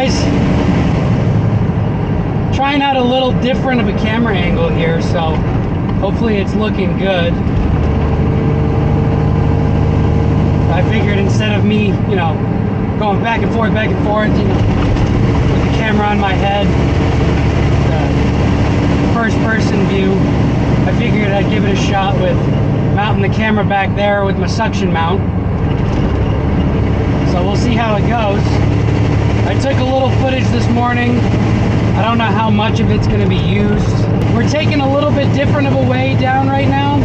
guys, trying out a little different of a camera angle here, so hopefully it's looking good. I figured instead of me, you know, going back and forth, you know, with the camera on my head, the first person view, I figured I'd give it a shot with mounting the camera back there with my suction mount. So we'll see how it goes. I took a little footage this morning. I don't know how much of it's going to be used. We're taking a little bit different of a way down right now.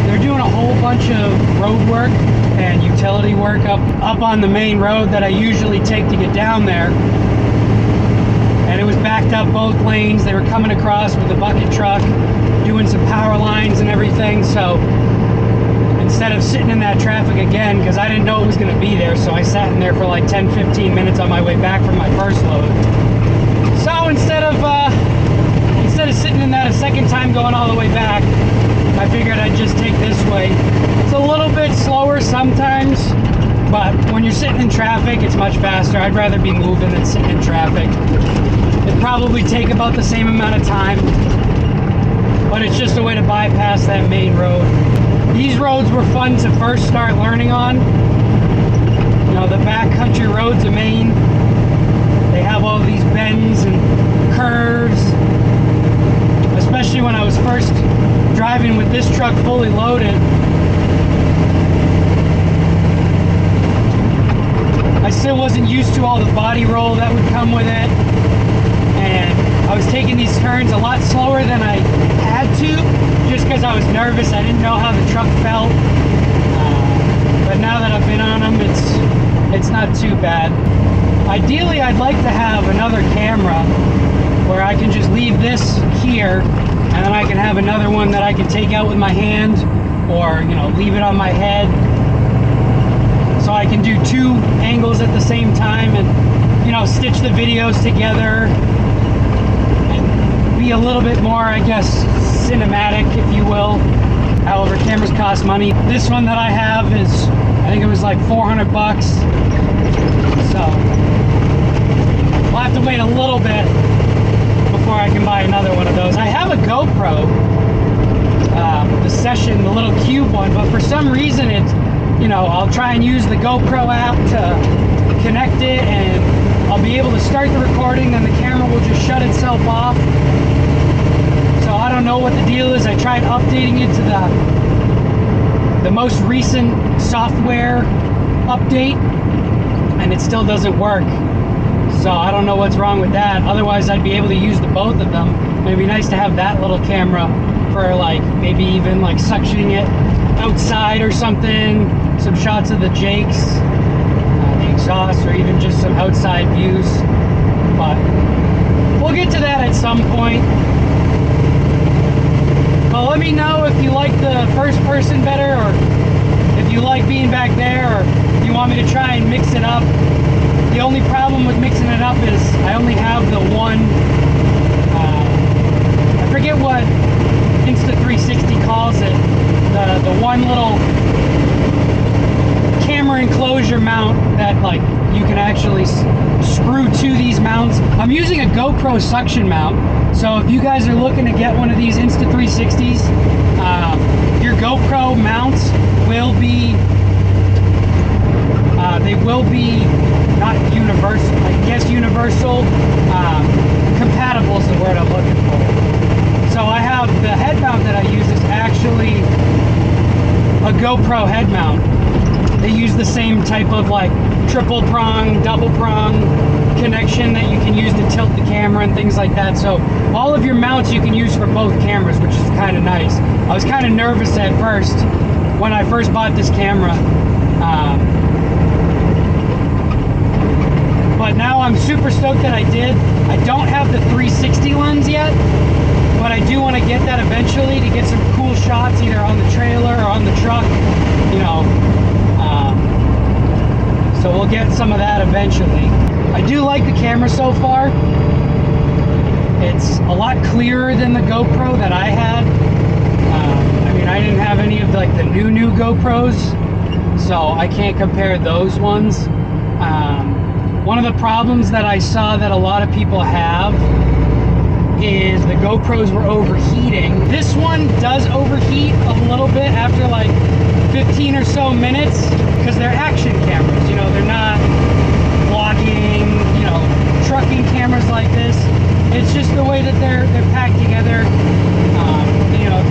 They're doing a whole bunch of road work and utility work up on the main road that I usually take to get down there. And it was backed up both lanes. They were coming across with a bucket truck, doing some power lines and everything. So instead of sitting in that traffic again, because I didn't know it was going to be there, so I sat in there for like 10-15 minutes on my way back from my first load. So instead of sitting in that a second time going all the way back, I figured I'd just take this way. It's a little bit slower sometimes, but when you're sitting in traffic, it's much faster. I'd rather be moving than sitting in traffic. It'd probably take about the same amount of time, but it's just a way to bypass that main road. These roads were fun to first start learning on. You know, the backcountry roads of Maine, they have all these bends and curves. Especially when I was first driving with this truck fully loaded. I still wasn't used to all the body roll that would come with it. And I was taking these turns a lot slower than I had to, just because I was nervous. I didn't know how the truck felt. But now that I've been on them, it's not too bad. Ideally, I'd like to have another camera where I can just leave this here, and then I can have another one that I can take out with my hand, or, you know, leave it on my head. So I can do two angles at the same time and, you know, stitch the videos together and be a little bit more, I guess, cinematic, if you will. However, cameras cost money. This one that I have is, I think it was like 400 bucks. So we'll have to wait a little bit before I can buy another one of those. I have a GoPro, the Session, the little cube one, but for some reason it's, you know, I'll try and use the GoPro app to connect it, and I'll be able to start the recording and the camera will just shut itself off. So I don't know what the deal is. I tried updating it to the most recent software update, and it still doesn't work. So I don't know what's wrong with that. Otherwise, I'd be able to use the both of them. It'd be nice to have that little camera for, like, maybe even like suctioning it outside or something. Some shots of the Jakes, the exhaust, or even just some outside views. But we'll get to that at some point. But let me know if you like the first person better, or if you like being back there, or if you want me to try and mix it up. The only problem with mixing it up is I only have the one, I forget what Insta360 calls it, the one little camera enclosure mount that, like, you can actually screw to these mounts. I'm using a GoPro suction mount, so if you guys are looking to get one of these Insta360s, your GoPro mounts will be, they will be not universal, I guess universal, compatible is the word I'm looking for. So I have the head mount that I use is actually a GoPro head mount. They use the same type of, like, triple prong, double prong connection that you can use to tilt the camera and things like that. So all of your mounts you can use for both cameras, which is kind of nice. I was kind of nervous at first when I first bought this camera. But now I'm super stoked that I did. I don't have the 360 lens yet, but I do want to get that eventually to get some cool shots either on the trailer or on the truck, you know. So we'll get some of that eventually. I do like the camera so far. It's a lot clearer than the GoPro that I had. I mean, I didn't have any of, like, the new GoPros, so I can't compare those ones. One of the problems that I saw that a lot of people have is the GoPros were overheating. This one does overheat a little bit after like 15 or so minutes because they're action cameras, you know, they're not vlogging, you know, trucking cameras like this. It's just the way that they're packed together. You know,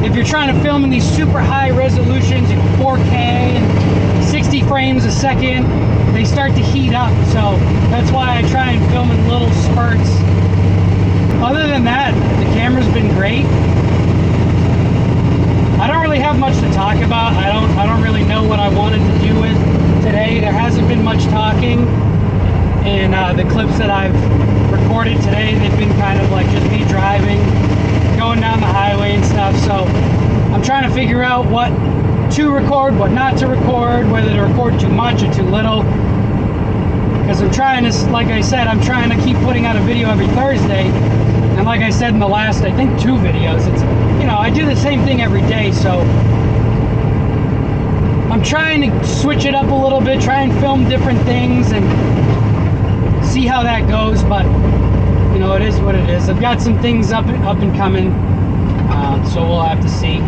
if you're trying to film in these super high resolutions, 4K and 60 frames a second, they start to heat up. So that's why I try and film in little spurts. Other than that, the camera's been great. I don't really have much to talk about. I don't really know what I wanted to do with today. There hasn't been much talking in the clips that I've recorded today. They've been kind of like just me driving, going down the highway and stuff. So I'm trying to figure out what to record, what not to record, whether to record too much or too little. Because I'm trying to, like I said, I'm trying to keep putting out a video every Thursday. And like I said in the last, I think 2 videos, it's, you know, I do the same thing every day. So I'm trying to switch it up a little bit, try and film different things and see how that goes. But you know, it is what it is. I've got some things up and coming, so we'll have to see.